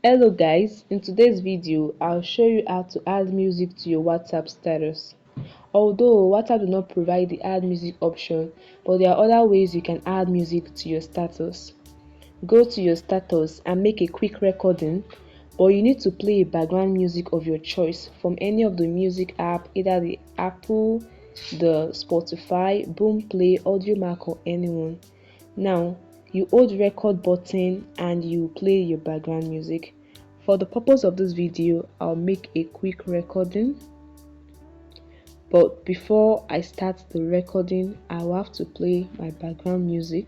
Hello guys, in today's video I'll show you how to add music to your WhatsApp status. Although WhatsApp does not provide the add music option, but there are other ways you can add music to your status. Go to your status and make a quick recording, but you need to play a background music of your choice from any of the music app, either the Apple, the Spotify, Boomplay, Audiomack or anyone. Now, you hold record button and you play your background music. For the purpose of this video, I'll make a quick recording. But before I start the recording, I will have to play my background music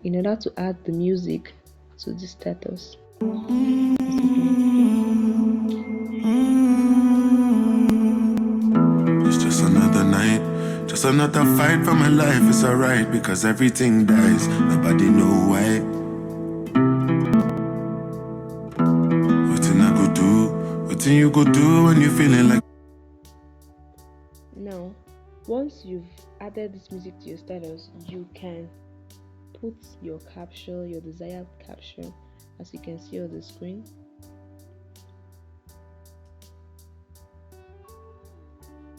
in order to add the music to the status. It's just another night, just another fight for my life. It's alright because everything dies. Nobody know why. Waiting I go do, waiting you go do when you feeling like. Now, once you've added this music to your status, you can put your caption, your desired caption, as you can see on the screen.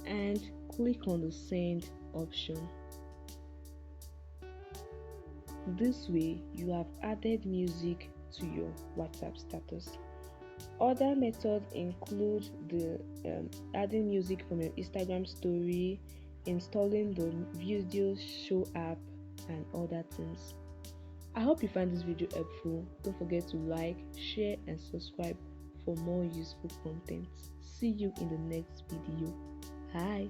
And click on the send option. This way, you have added music to your WhatsApp status. Other methods include the adding music from your Instagram story, installing the video show app, and other things. I hope you find this video helpful. Don't forget to like, share, and subscribe for more useful content. See you in the next video. Bye.